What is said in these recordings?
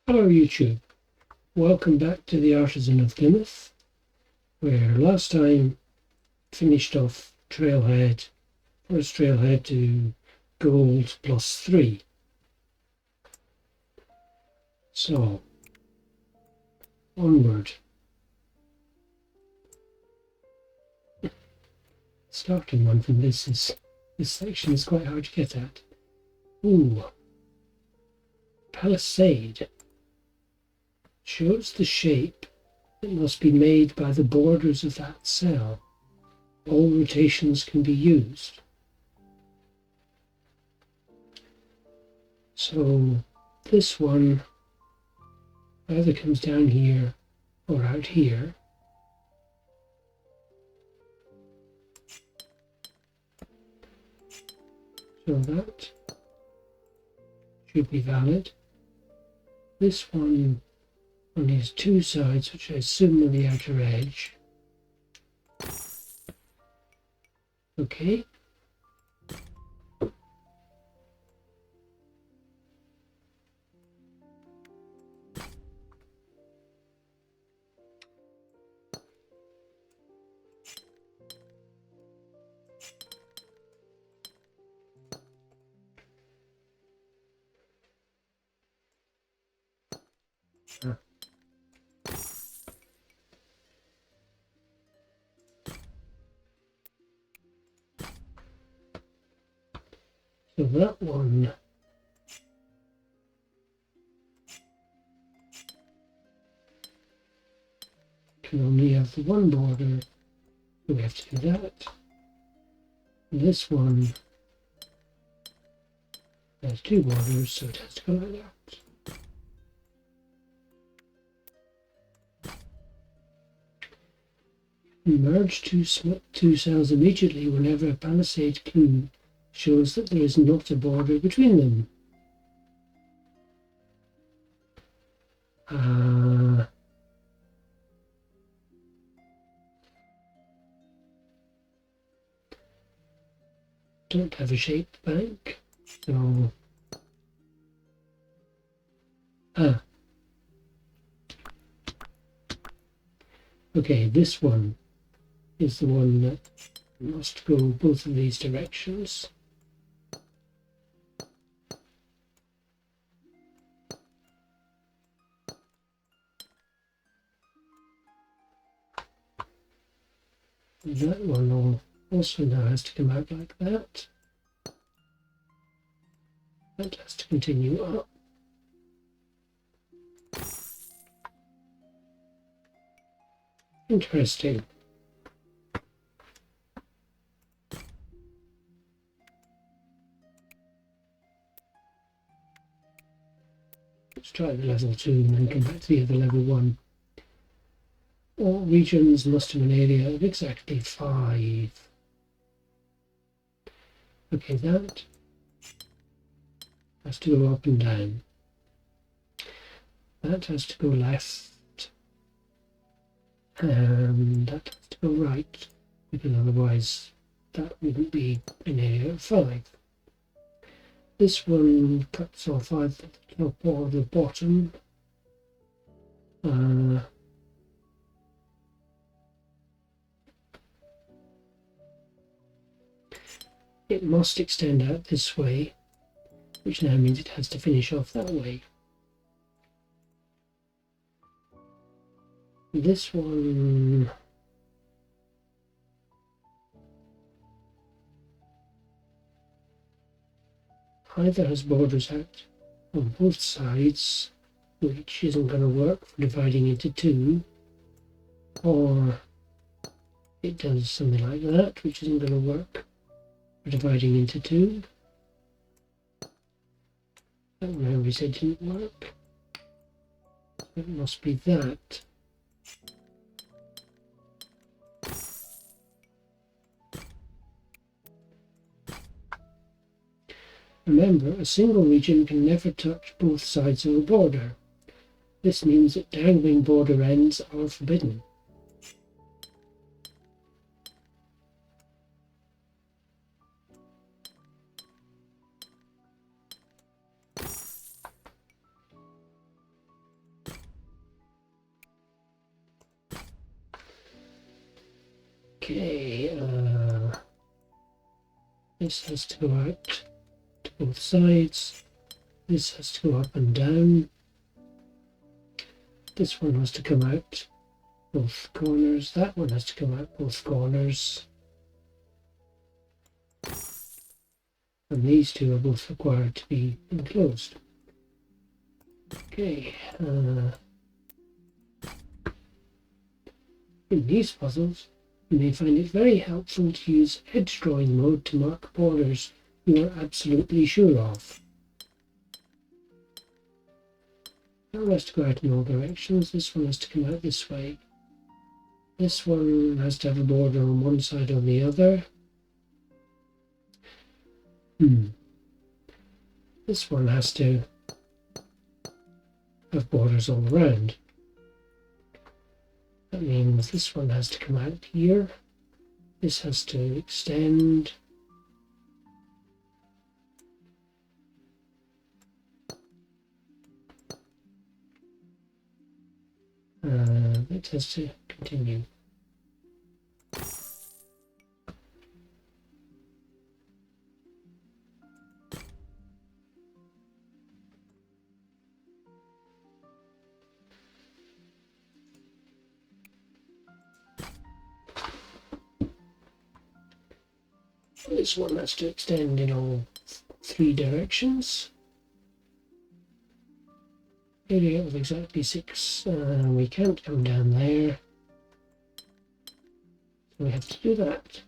Hello YouTube, welcome back to the Artisan of Glimmith, where last time finished off trailhead, first trailhead to gold +3. So, onward. Starting one from this section is quite hard to get at. Ooh, Palisade shows the shape that must be made by the borders of that cell. All rotations can be used. So this one either comes down here or out here. So that should be valid. This one only has two sides, which I assume are the outer edge. Okay. So that one can only have the one border, so we have to do that. And this one has two borders, so it has to go like that. Merge two cells immediately whenever a Palisade clue shows that there is not a border between them. Don't have a shaped bank, so okay, this one is the one that must go both of these directions. That one also now has to come out like that. That has to continue up. Interesting. Let's try the level 2 and then come back to the other level 1. All regions must have an area of exactly 5. Okay, that has to go up and down. That has to go left. And that has to go right, because otherwise that wouldn't be an area of 5. This one cuts off either the top or the bottom. It must extend out this way, which now means it has to finish off that way. This one either has borders out on both sides, which isn't going to work for dividing into 2, or it does something like that, which isn't going to work for dividing into 2. That one I already said didn't work. It must be that. Remember, a single region can never touch both sides of a border. This means that dangling border ends are forbidden. Okay, this has to go out to both sides. This has to go up and down. This one has to come out both corners. That one has to come out both corners. And these two are both required to be enclosed. Okay. In these puzzles, you may find it very helpful to use edge drawing mode to mark borders you are absolutely sure of. That one has to go out in all directions. This one has to come out this way. This one has to have a border on one side or the other. This one has to have borders all around. That means this one has to come out here. This has to extend. It has to continue. This one has to extend in all three directions. Area of exactly 6. We can't come down there, so we have to do that.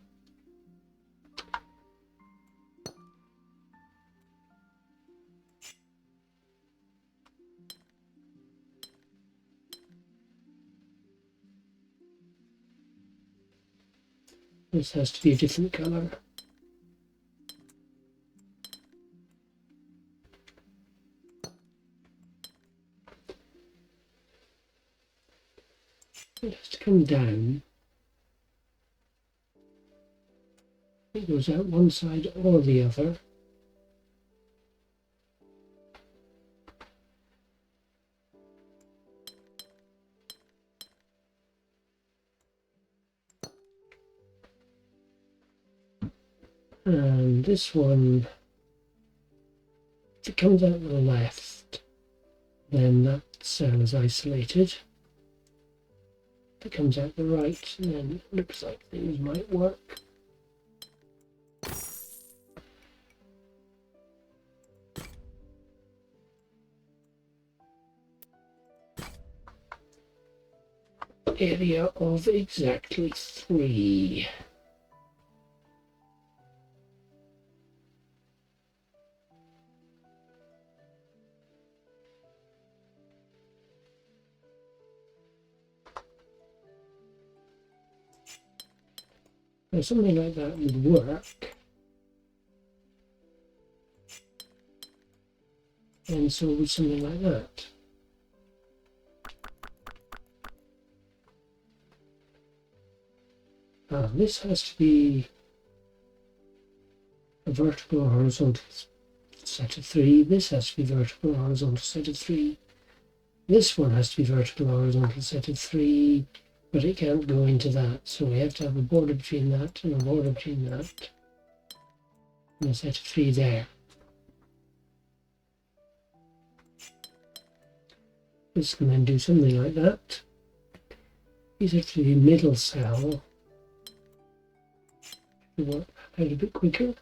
This has to be a different colour. It has to come down. It goes out one side or the other. And this one, if it comes out to the left, then that cell is isolated. If it comes out the right, then it looks like things might work. Area of exactly 3. Now something like that would work. And so would something like that. This has to be a vertical or horizontal set of 3. This has to be vertical or horizontal set of 3. This one has to be vertical or horizontal set of 3, but it can't go into that. So we have to have a border between that and a border between that. And a set of 3 there. This can then do something like that. These have to be middle cell. To work out a bit quicker.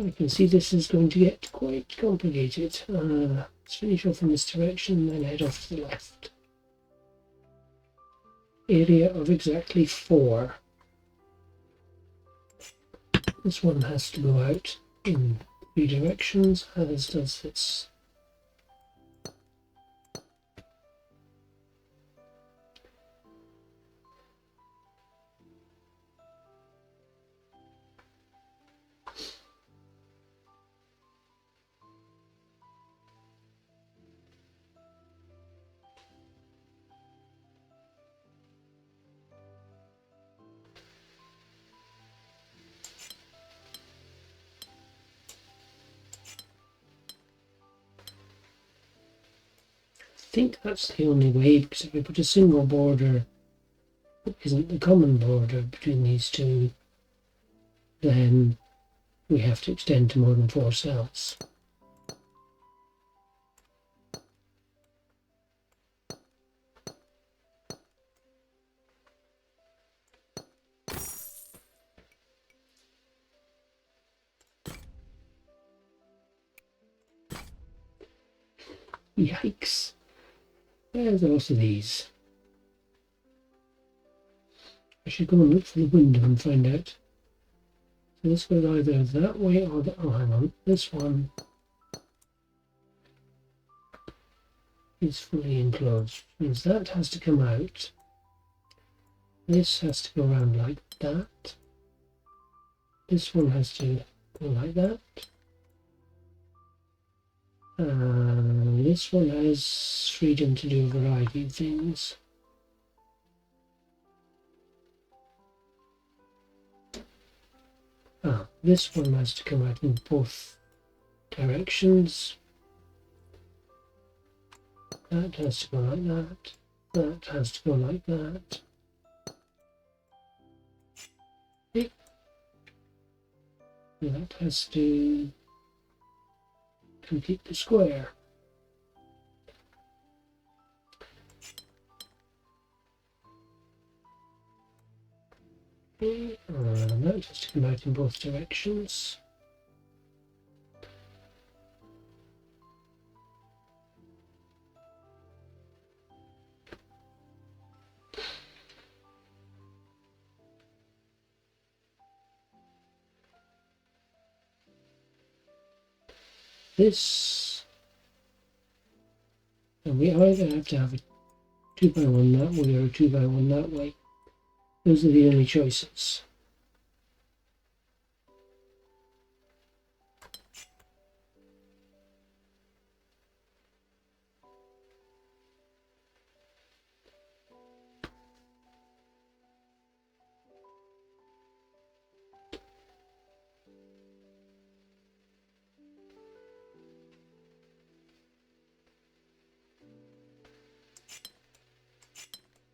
I can see this is going to get quite complicated. Let's finish off in this direction, then head off to the left. Area of exactly 4. This one has to go out in 3 directions, as does this. think that's the only way, because if we put a single border that isn't the common border between these two, then we have to extend to more than 4 cells. Yikes! There's a lot of these. I should go and look for the window and find out. So this goes either that way or that. Oh, hang on. This one is fully enclosed, which means that has to come out. This has to go around like that. This one has to go like that. This one has freedom to do a variety of things. This one has to come out in both directions. That has to go like that. That has to go like that. That has to complete the square. Okay, and that has to come out in both directions. This, and we either have to have a 2x1 that way or a 2x1 that way. Those are the only choices.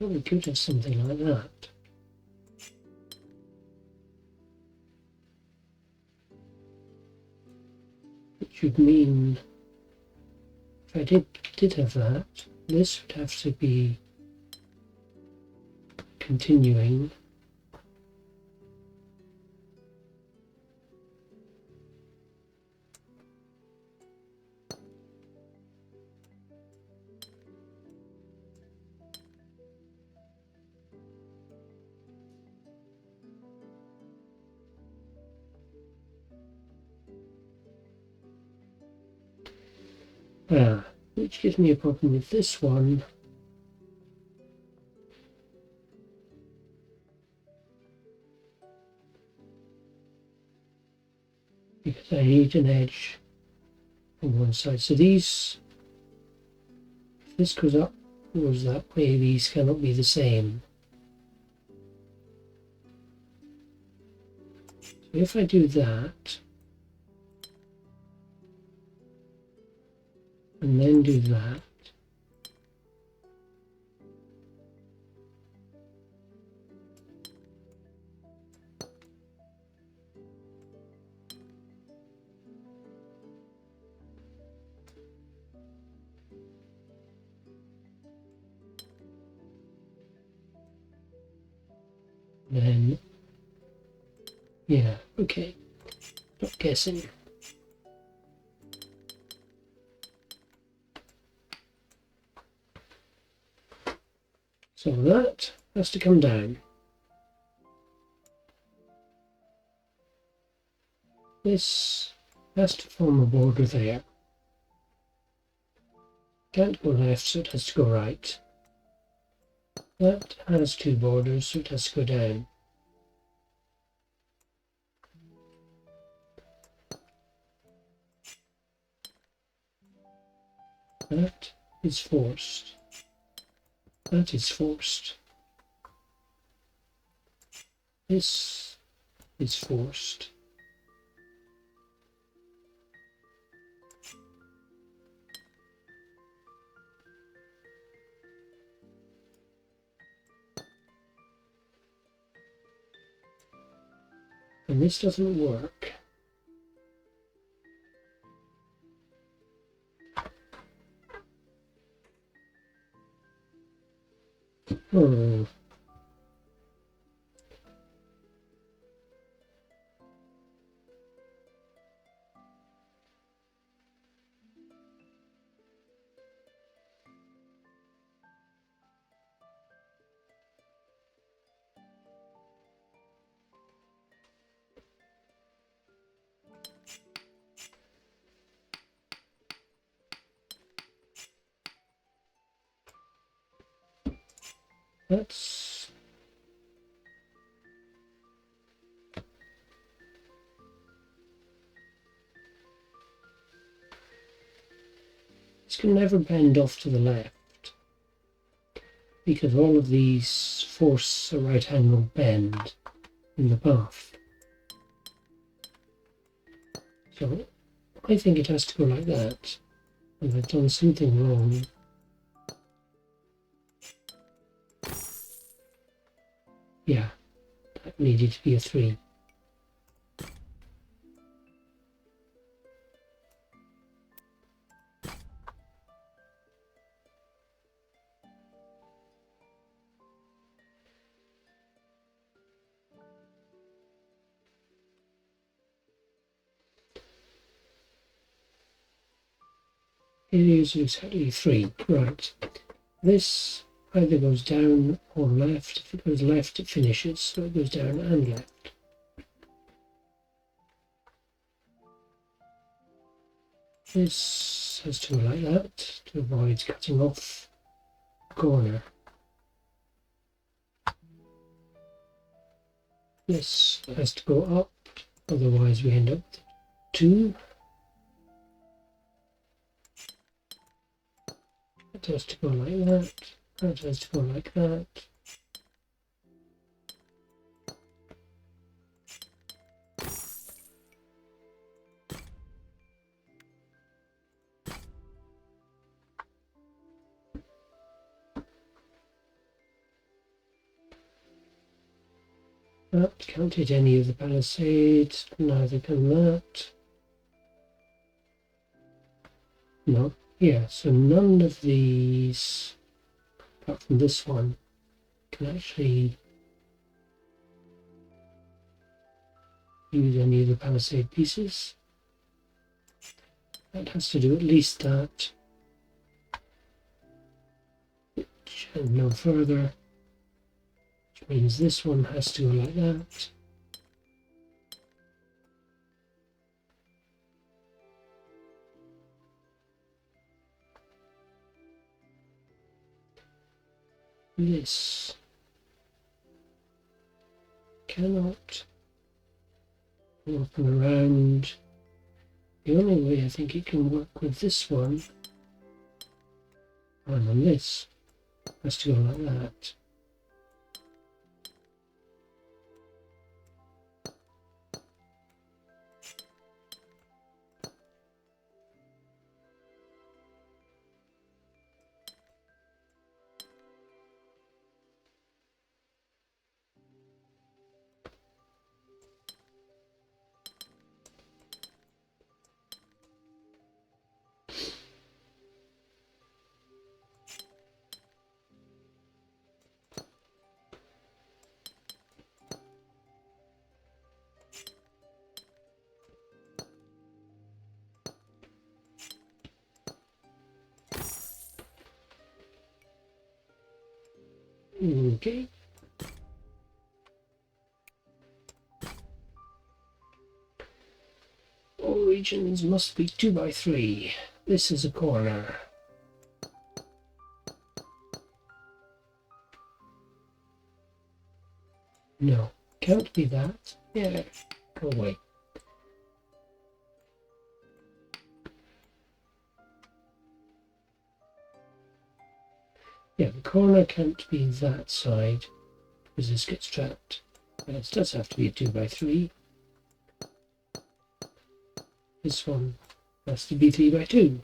Well, we could have something like that. Which would mean, if I did have that, this would have to be continuing. Which gives me a problem with this one. Because I need an edge on one side. So these, if this goes up, goes that way, these cannot be the same. So if I do that, and then do that, then, yeah, okay, not guessing. So that has to come down. This has to form a border there. Can't go left, so it has to go right. That has 2 borders, so it has to go down. That is forced. That is forced. This is forced. and this doesn't work. Oh. That's this can never bend off to the left because all of these force a right angle bend in the path. So I think it has to go like that, and I've done something wrong. Yeah, that needed to be a 3. It is exactly 3, right. This either goes down or left. If it goes left, it finishes, so it goes down and left. This has to go like that to avoid cutting off the corner. This has to go up, otherwise we end up with 2. That has to go like that. That has to go like that. That can't hit any of the Palisade, neither can that. No, yeah, so none of these, apart from this one, can actually use any of the Palisade pieces. That has to do at least that, and no further, which means this one has to go like that. This cannot open around. The only way I think it can work with this one, and on this, has to go like that. Okay. All regions must be 2 by 3. This is a corner. No, can't be that. Yeah, go away. Yeah, the corner can't be that side because this gets trapped. But it does have to be a 2 by 3. This one has to be 3 by 2.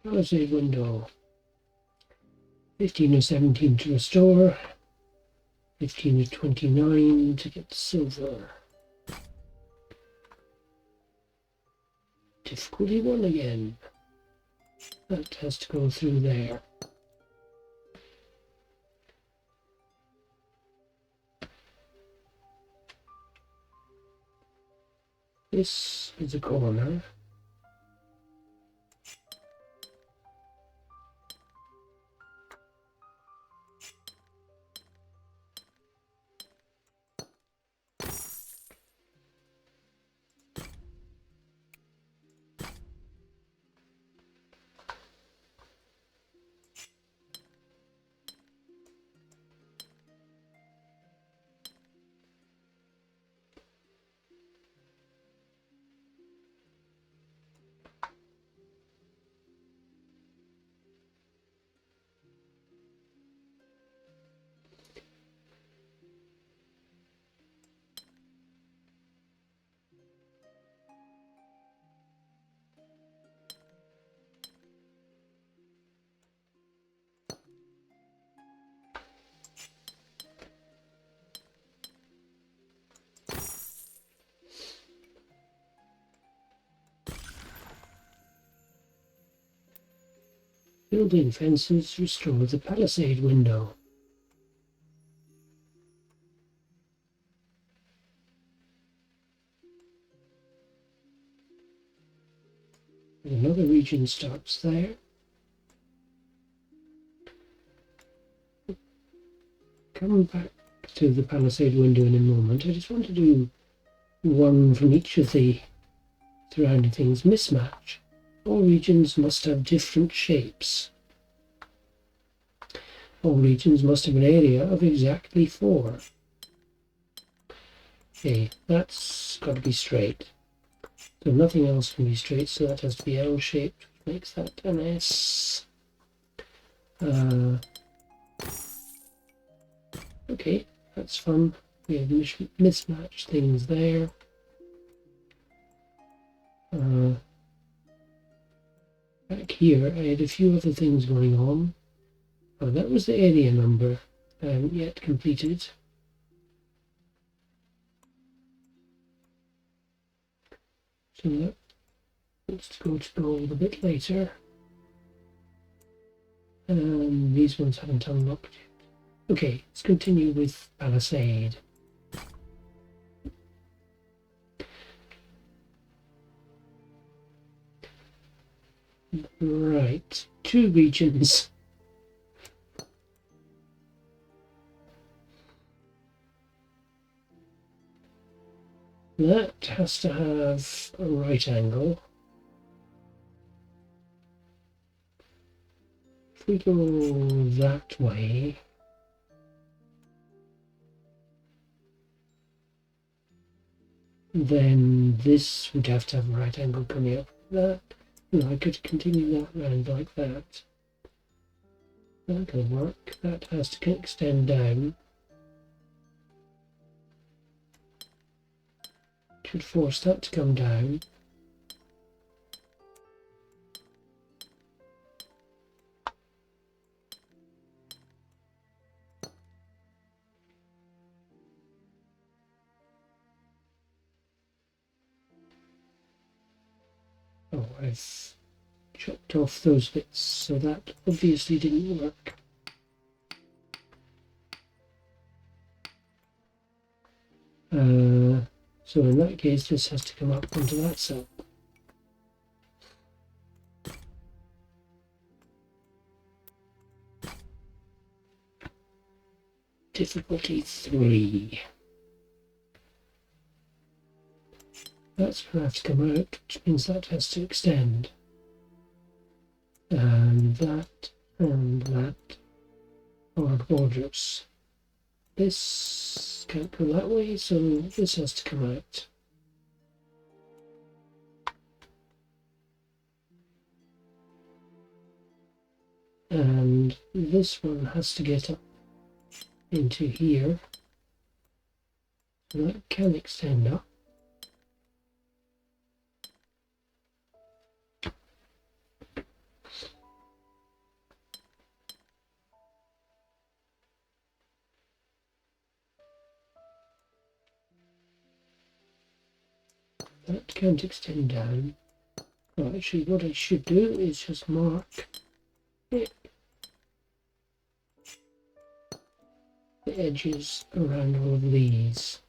Palisade window. 15 or 17 to restore. 15 to 29 to get silver. Difficulty 1 again. That has to go through there. This is a corner. Building fences restore the Palisade window. Another region starts there. Come back to the Palisade window in a moment. I just want to do one from each of the surrounding things. Mismatch. All regions must have different shapes. All regions must have an area of exactly 4. Okay, that's got to be straight. So nothing else can be straight, so that has to be L-shaped, which makes that an S. Okay, that's fun. We have mismatched things there. Back here, I had a few other things going on. Oh, that was the area number. I haven't yet completed. So let's go to gold a bit later. These ones haven't unlocked yet. Okay, let's continue with Palisade. Right, 2 regions. That has to have a right angle. If we go that way, then this would have to have a right angle coming up like that. No, I could continue that round like that. That'll work. That has to extend down. Should force that to come down. Oh, I've chopped off those bits, so that obviously didn't work. So in that case, this has to come up onto that cell. Difficulty 3. That's going to have to come out, which means that has to extend. And that are borders. This can't go that way, so this has to come out. And this one has to get up into here. So that can extend up. that can't extend down. Well, actually what I should do is just mark it, the edges around all of these.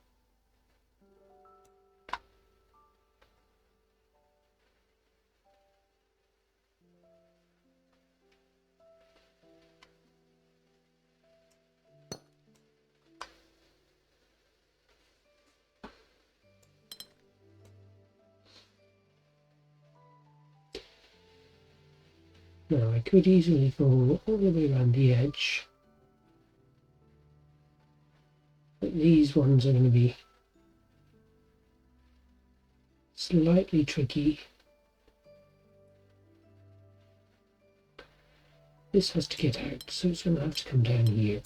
Now I could easily go all the way around the edge, but these ones are going to be slightly tricky. This has to get out, so it's going to have to come down here.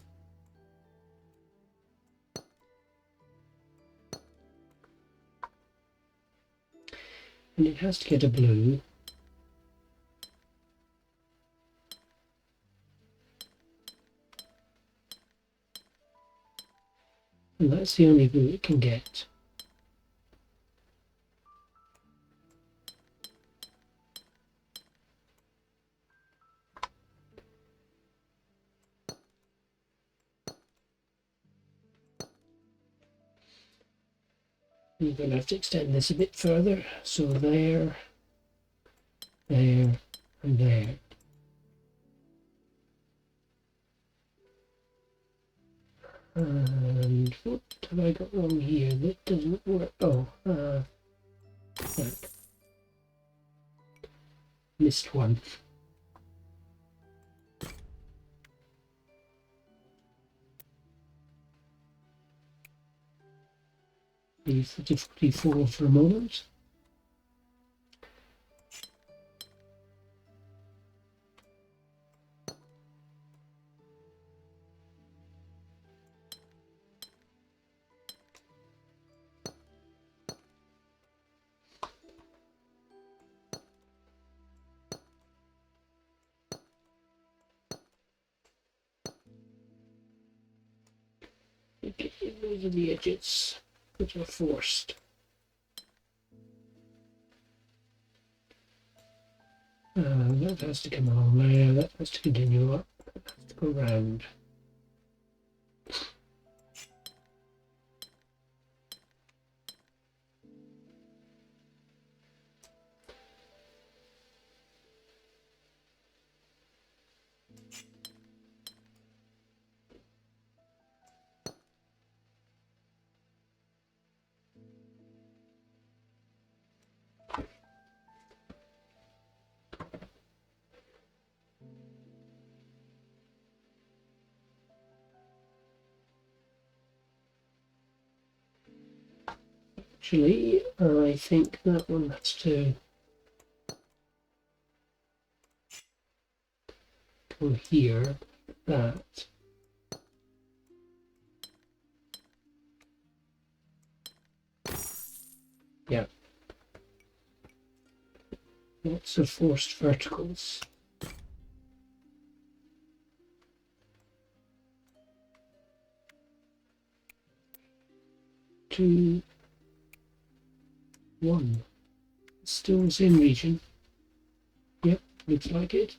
And it has to get a blue. And that's the only blue it can get. You're going to have to extend this a bit further, so there, there, and there. And what have I got wrong here? That doesn't work. Oh, that. Missed one. Leave the difficulty 4 for a moment. Okay, those are the edges which are forced. That has to come along there, that has to continue up, that has to go round. Actually, I think that one has to go here, that. Yeah. Lots of forced verticals. Two, one. Still the same region. Yep, looks like it.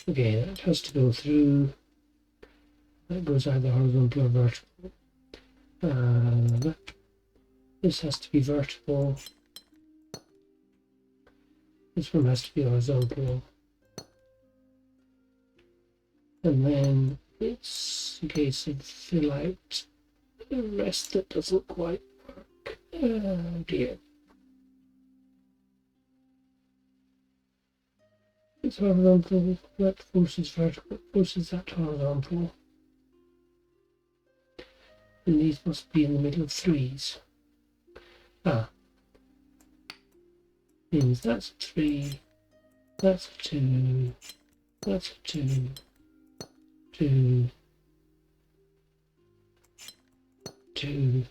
Okay, that has to go through. That goes either horizontal or vertical. This has to be vertical. This one has to be horizontal. And then it's a case of fill out the rest that doesn't quite work. Oh dear. It's horizontal, that forces vertical, forces that horizontal. And these must be in the middle of threes. Means that's a 3, that's a 2, that's a 2, 2, 2,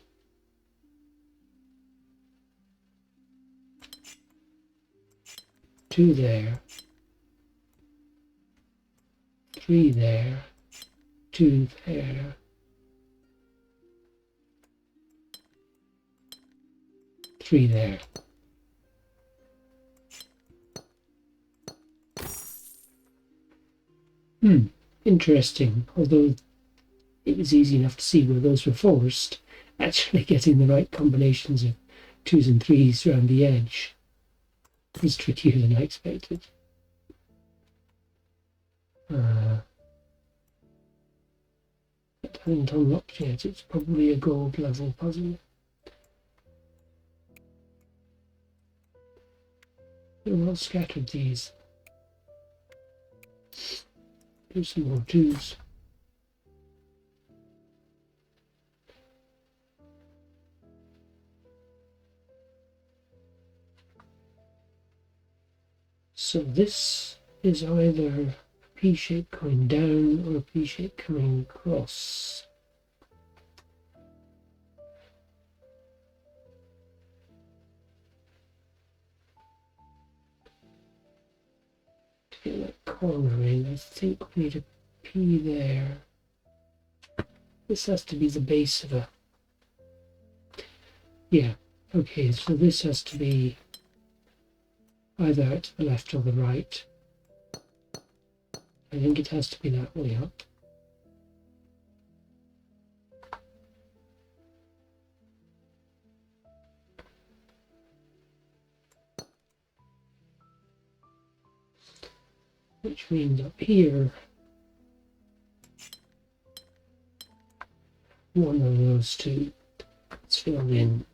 2 there, 3 there, 2 there, 3 there. Interesting, although it was easy enough to see where those were forced, actually getting the right combinations of 2s and 3s around the edge was trickier than I expected. I haven't unlocked yet, it's probably a gold level puzzle. They're well scattered, these. Here's some more 2s. So this is either a P shape coming down or a P shape coming across. To get that corner in, I think we need a P there. This has to be the base of a... Yeah, okay, so this has to be either to the left or the right. I think it has to be that way up. Which means up here, one of those 2 is filled in.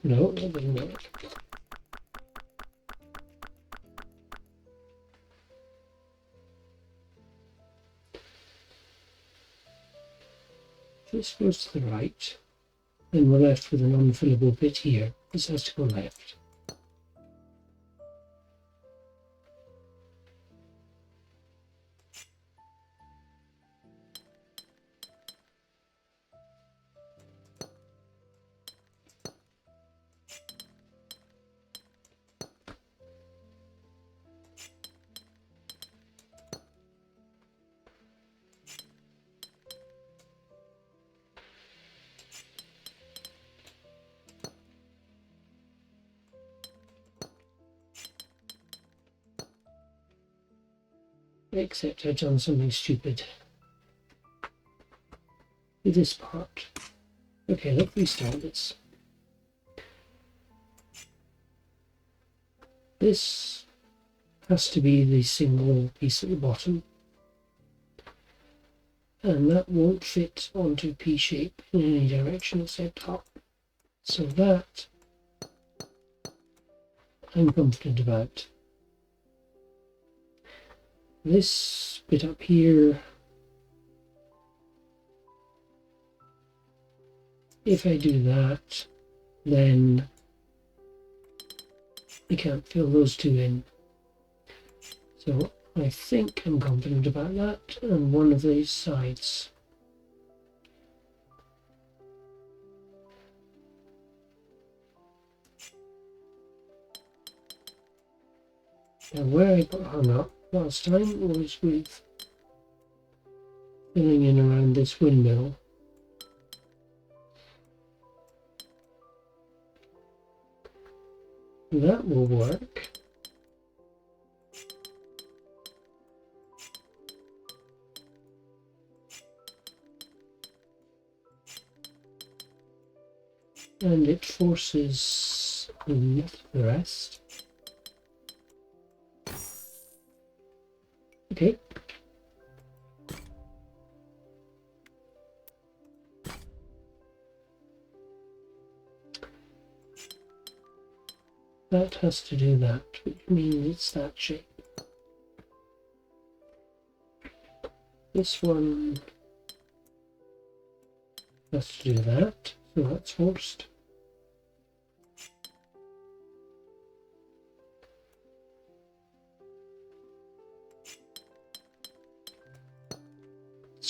No, that doesn't work. This goes to the right, then we're left with an unfillable bit here. This has to go left. Except I've done something stupid with this part. Okay, let's restart this. This has to be the single piece at the bottom, and that won't fit onto P shape in any direction except up. So that I'm confident about. This bit up here, if I do that, then I can't fill those 2 in. So I think I'm confident about that, and one of these sides. Now where I got hung up last time was with filling in around this windmill. That will work. And it forces the rest. Okay. That has to do that, which means it's that shape. This one has to do that, so that's forced.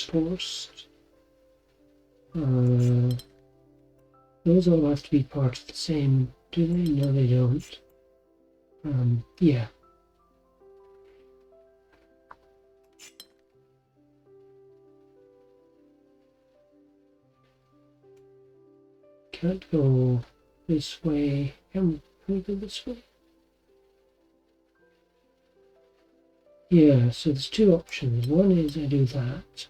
forced. Those all have to be part of the same, do they? No, they don't. Yeah. Can't go this way. Can we go this way? Yeah, so there's two options. One is I do that.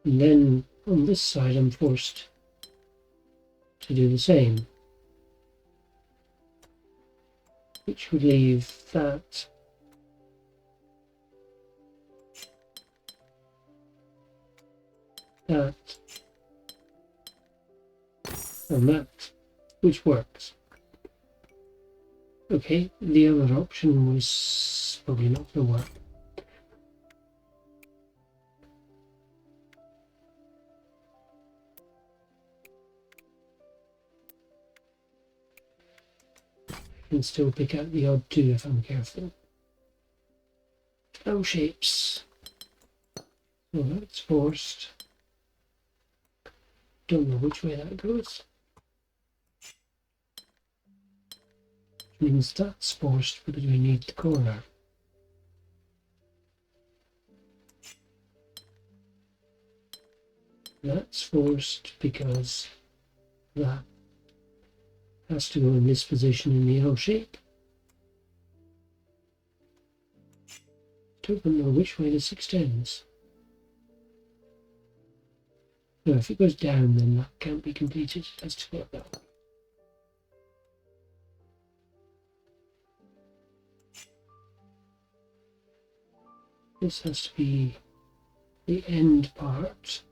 And then on this side I'm forced to do the same. Which would leave that and that, which works. Okay, the other option was probably not going to work. I can still pick out the odd two if I'm careful. L shapes. So that's forced. Don't know which way that goes. Which means that's forced because we need the corner. That's forced because that has to go in this position in the L shape. Don't know which way this extends. No, if it goes down then that can't be completed. It has to go up that way. This has to be the end part.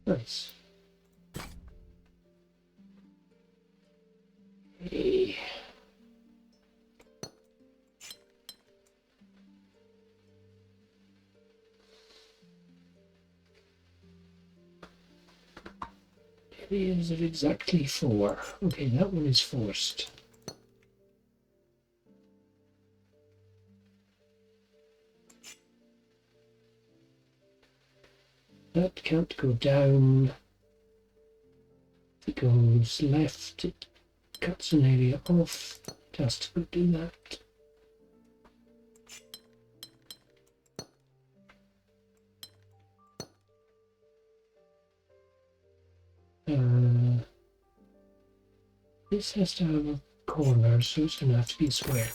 Nice. Okay. Areas of exactly 4. Okay, that one is forced. That can't go down. If it goes left, it cuts an area off. It has to go do that. This has to have a corner, so it's going to have to be a square.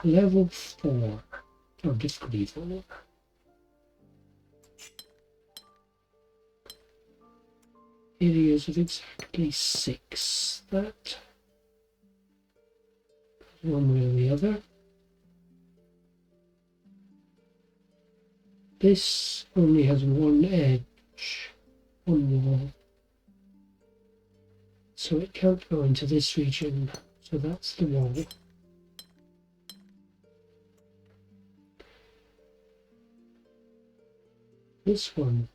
Level 4, or difficulty 4. Areas of exactly 6. That one way or the other. This only has one edge, one wall, so it can't go into this region, so that's the wall. This one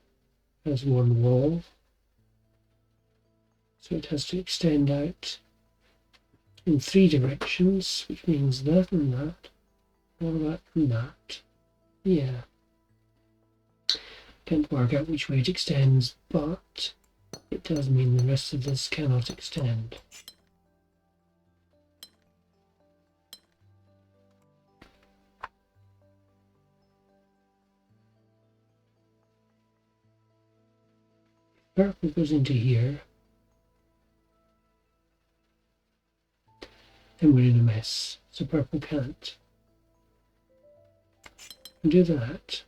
has one wall, so it has to extend out in 3 directions, which means that and that, all that and that. Yeah. Can't work out which way it extends, but it does mean the rest of this cannot extend. Purple goes into here, then we're in a mess, so purple can't. Do that.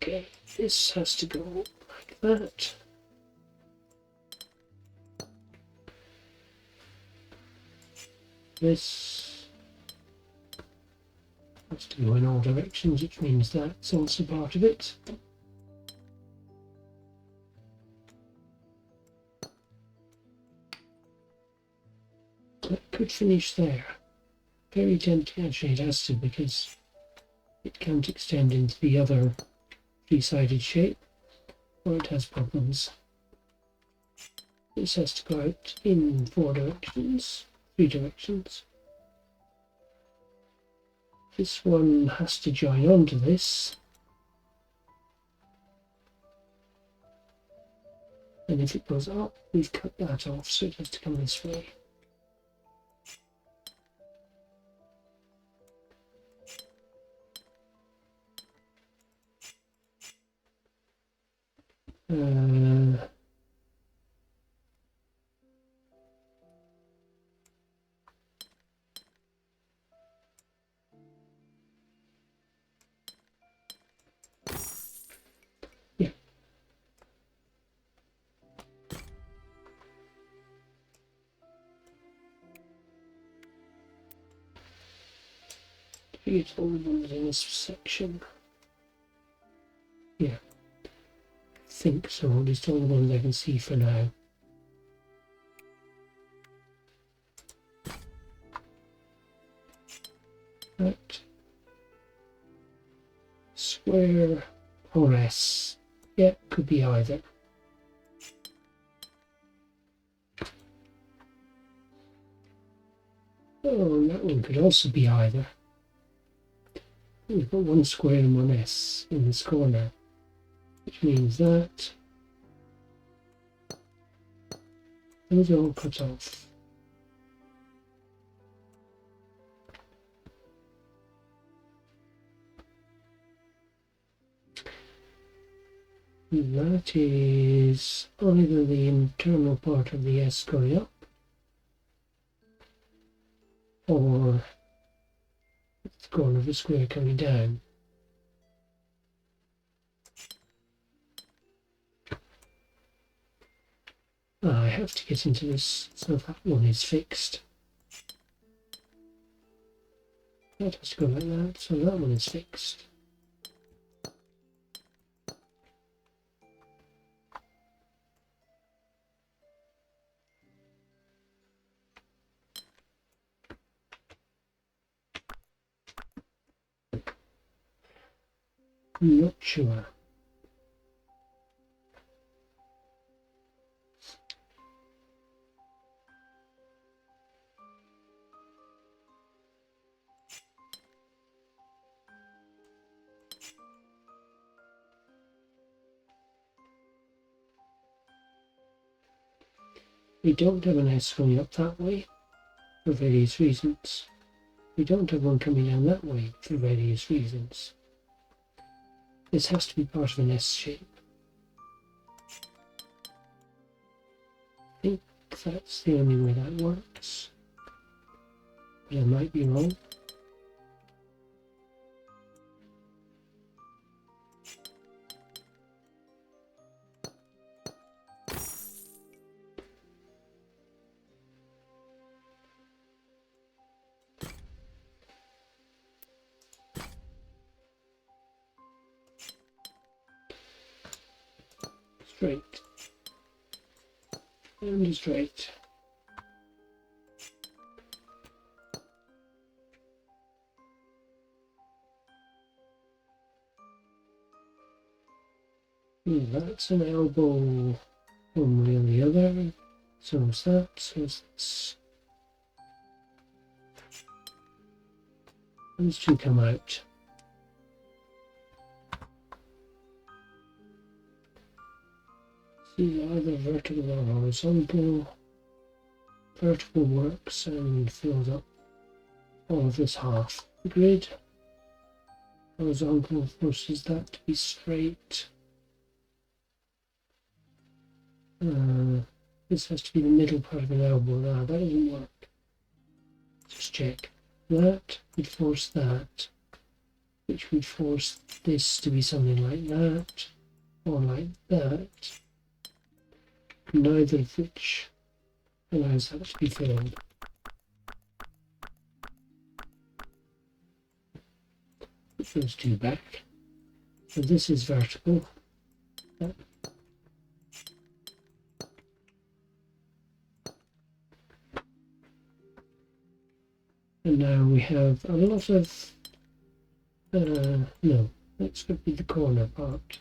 Okay, this has to go like that. This has to go in all directions, which means that's also part of it. That could finish there. Very tempting, actually it has to, because it can't extend into the other three-sided shape, or it has problems. This has to go out in 4 directions, 3 directions. This one has to join onto this. And if it goes up, we've cut that off, so it has to come this way. Yeah. It's all the ones in this section. Yeah. I think so, at least all the ones I can see for now. Right. Square or S. Yeah, could be either. Oh, and that one could also be either. We've got one square and one S in this corner, which means that those are all cut off. That is either the internal part of the S going up, or the corner of the square coming down. I have to get into this so that one is fixed. That has to go like that, so that one is fixed. Not sure. We don't have an S going up that way for various reasons. We don't have one coming down that way for various reasons. This has to be part of an S shape. I think that's the only way that works. But I might be wrong. Straight. And straight. That's an elbow one way or the other. So is that, so is this. Those two come out. See, either vertical or horizontal. Vertical works and fills up all of this half the grid. Horizontal forces that to be straight. This has to be the middle part of an elbow. Now that doesn't work. Just check. That would force that. which would force this to be something like that, or like that, neither of which allows that to be filled. Put those two back. So this is vertical. And now we have a lot of, no, that's going to be the corner part.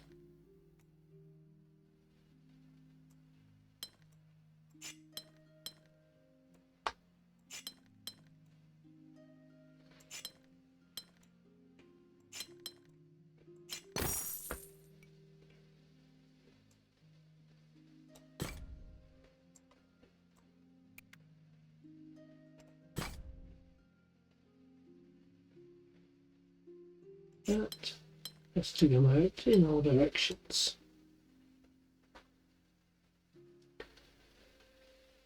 That has to come out in all directions.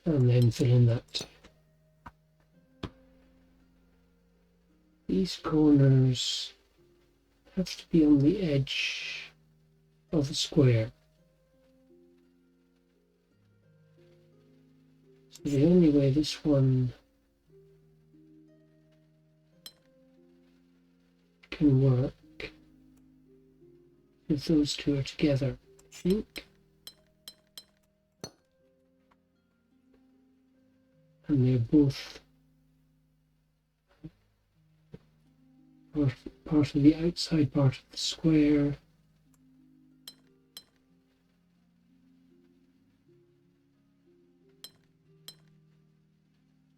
And then fill in that. These corners have to be on the edge of the square. So the only way this one can work if those two are together, I think. And they're both part of the outside part of the square.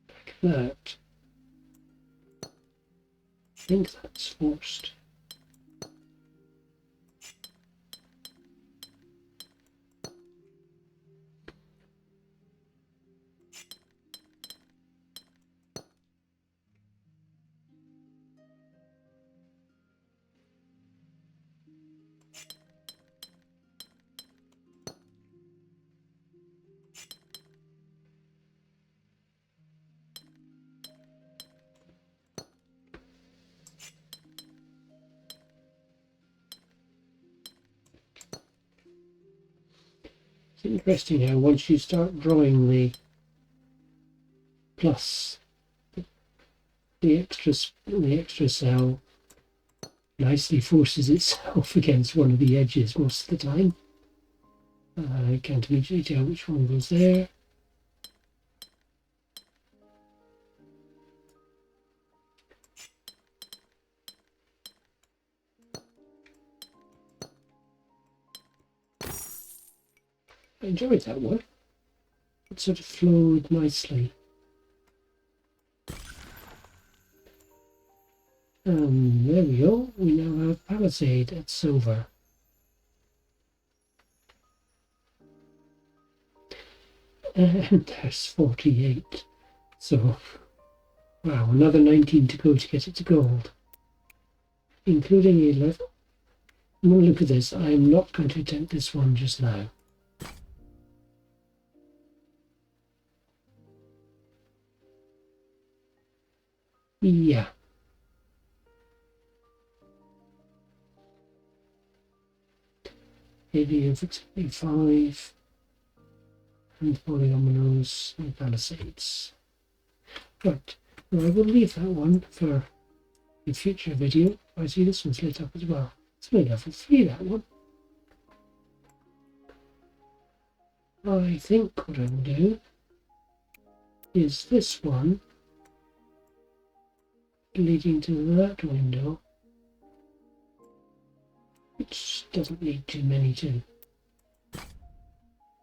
Like that. I think that's forced. It's interesting how once you start drawing the plus, the extra cell nicely forces itself against one of the edges most of the time. I can't immediately tell which one goes there. I enjoyed that one. It sort of flowed nicely. There we go. We now have Palisade at silver. And there's 48. So, wow, another 19 to go to get it to gold. Including 11. I'm going to look at this. I'm not going to attempt this one just now. Yeah. Area of 65 and polyominoes and palisades. Right, well, I will leave that one for a future video. I see this one's lit up as well. It's only level 3, that one. I think what I will do is this one leading to that window, which doesn't need too many to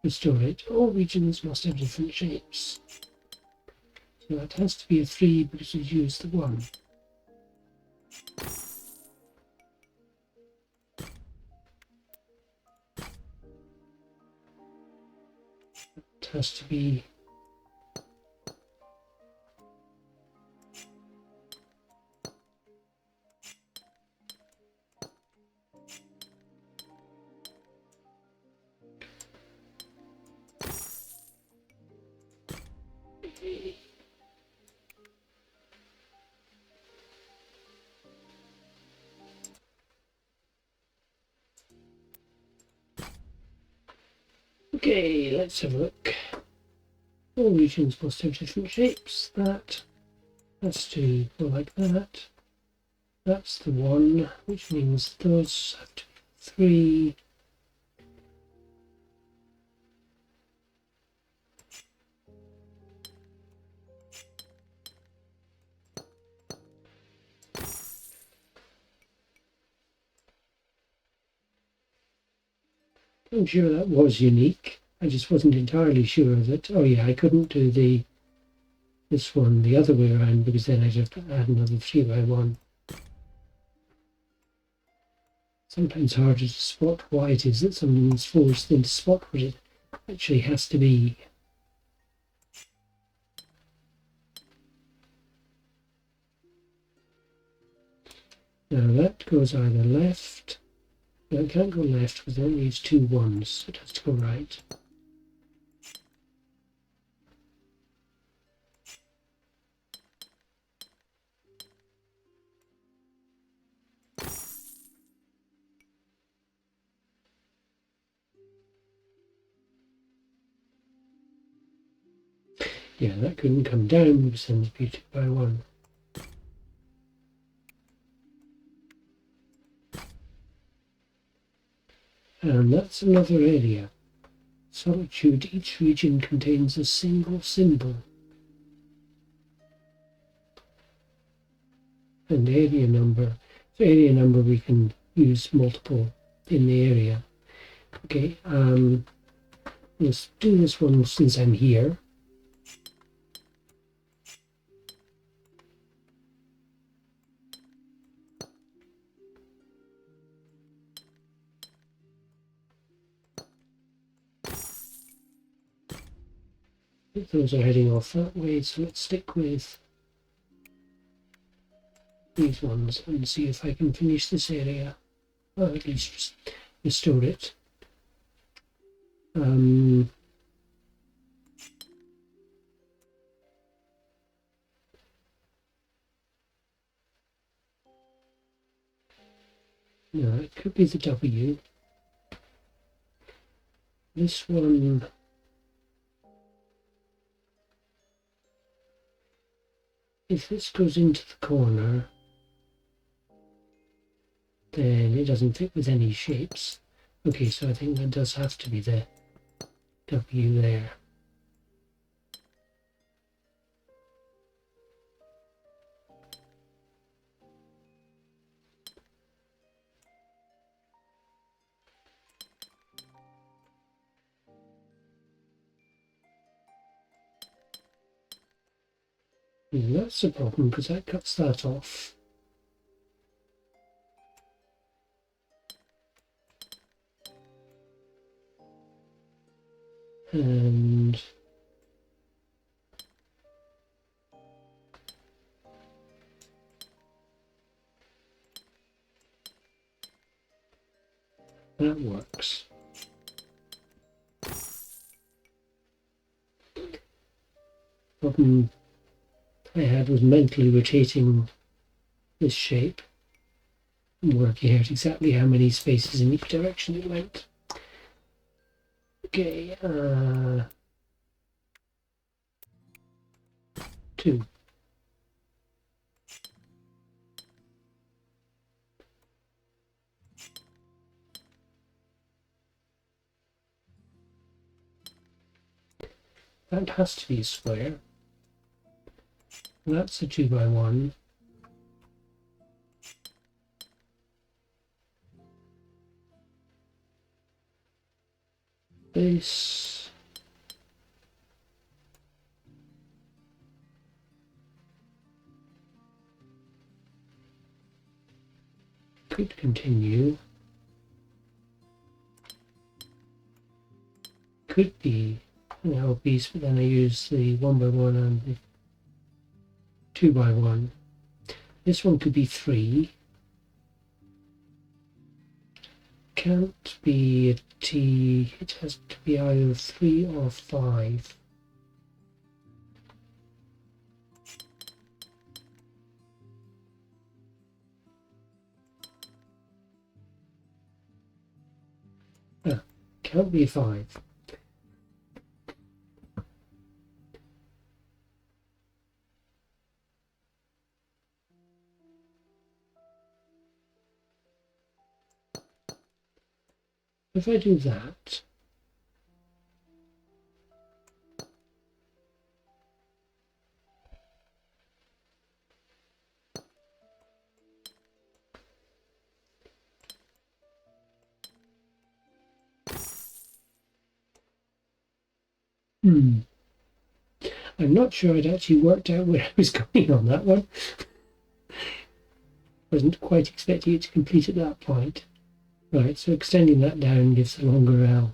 restore it. All regions must have different shapes. So that has to be a 3 because we used the 1. It has to be Okay, let's have a look. All regions must have different shapes. That's to go like that. That's the one, which means those have to be 3. I'm sure that was unique. I just wasn't entirely sure that, oh yeah, I couldn't do this one the other way around because then I'd have to add another 3x1. Sometimes harder to spot why it is that someone's forced into spot what it actually has to be. Now that goes either left. No, it can't go left because that leaves 2 1s, so it has to go right. Yeah, that couldn't come down because then it'd be 2x1. And that's another area. Solitude, each region contains a single symbol. And area number. For area number we can use multiple in the area. Okay, let's do this one since I'm here. Those are heading off that way, so let's stick with these ones and see if I can finish this area, or at least just restore it. No, it could be the W. This one, if this goes into the corner, then it doesn't fit with any shapes. Okay, so I think that does have to be the W there. And that's a problem because that cuts that off. And that works. Problem I had was mentally rotating this shape and working out exactly how many spaces in each direction it went. Okay, 2. That has to be a square. That's a 2x1. This could continue. Could be an L piece, but then I use the 1x1 and the 2x1. This one could be 3. Can't be a T. It has to be either 3 or 5. Can't be 5. If I do that, I'm not sure I'd actually worked out where I was going on that one. Wasn't quite expecting it to complete at that point. Right, so extending that down gives a longer L.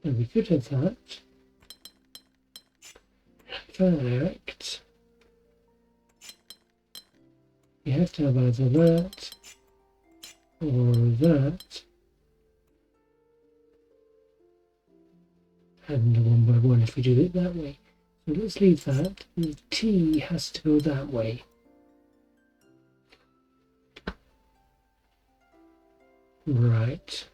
And we could have that. Fact, you have to have either that or that, and a 1 by 1 if we do it that way. So let's leave that. The T has to go that way. Right.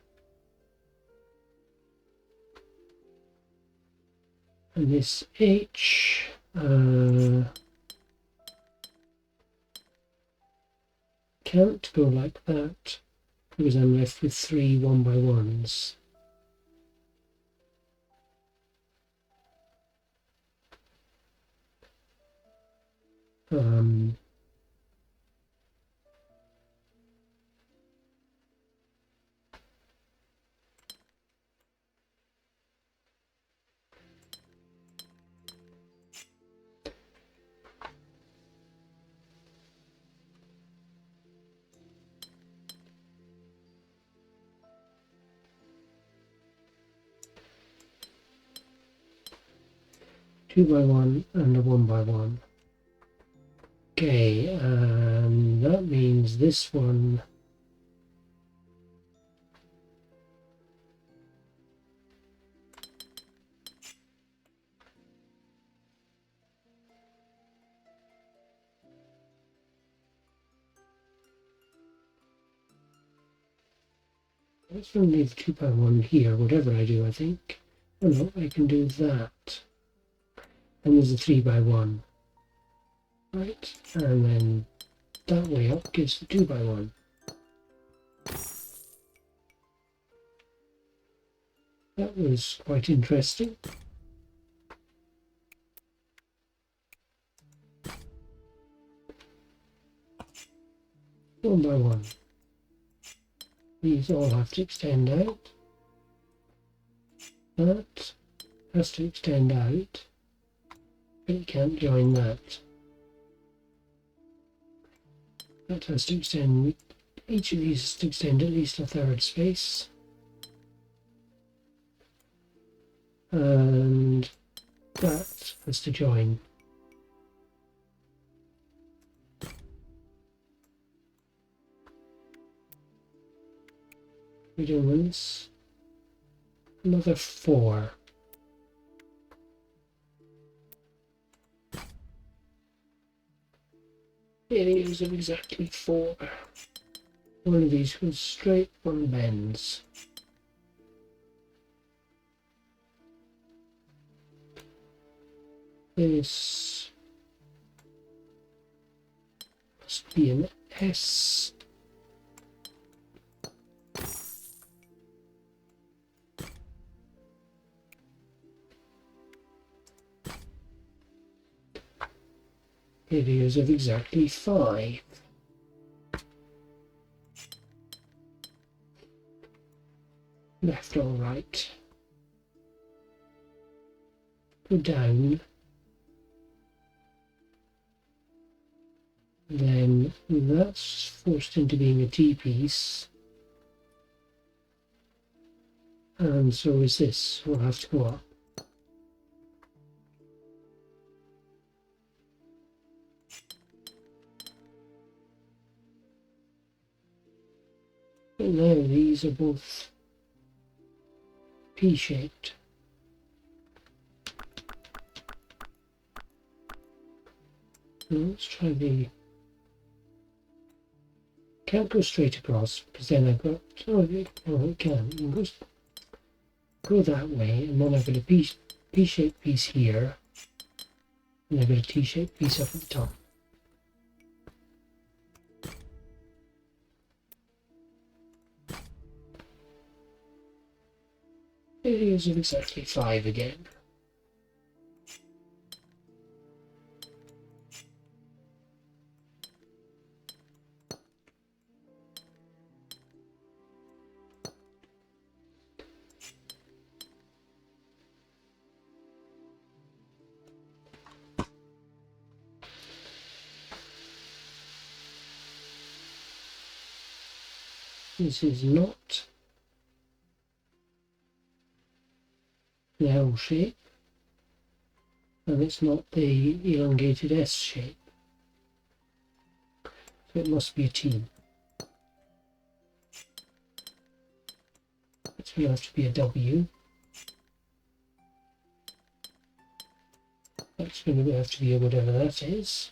And this H, can't go like that because I'm left with 3 1 by 1s. Two by 1 and a 1 by 1. Okay, and that means this one let's leave 2 by 1 here, whatever I do, I think. Oh no, I can do that. And there's a 3 by 1. Right, and then that way up gives the 2 by 1. That was quite interesting. One by one. These all have to extend out. That has to extend out, but it can't join that. That has to extend, each of these has to extend at least a third space. And that has to join. We're doing this. Another 4. Areas of exactly 4. One of these goes straight, one bends. This must be an S. Areas of exactly 5. Left or right. Go down. Then that's forced into being a T-piece. And so is this. We'll have to go up. But now these are both P-shaped. Let's try the Can't go straight across because then I've got, it can. You can go that way, and then I've got a P-shaped piece here, and I've got a T-shaped piece up at the top. Areas of exactly 5 again. This is not the L shape, and it's not the elongated S shape, so it must be a T. It's going to have to be a W. That's going to have to be a whatever that is.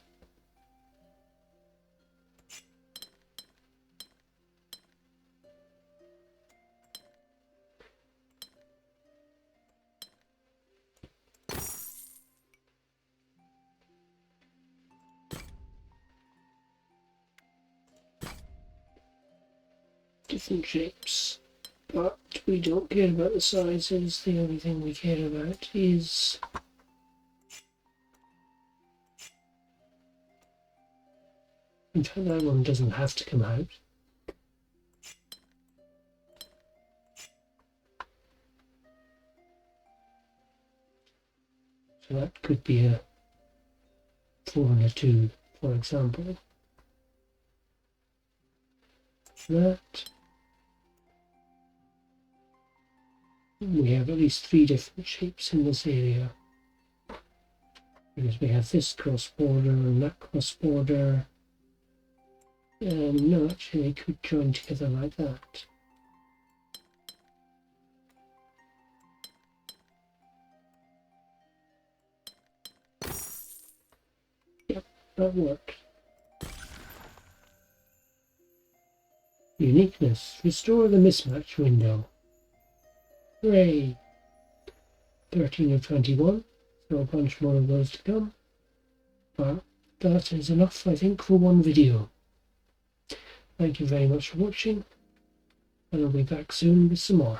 Different shapes, but we don't care about the sizes. The only thing we care about is in fact that one doesn't have to come out. So that could be a 4 and a 2, for example. That. We have at least 3 different shapes in this area. Because we have this cross border and that cross border. No, actually they could join together like that. Yep, that worked. Uniqueness. Restore the mismatch window. Hooray! 13 of 21. So a bunch more of those to come. But that is enough, I think, for one video. Thank you very much for watching, and I'll be back soon with some more.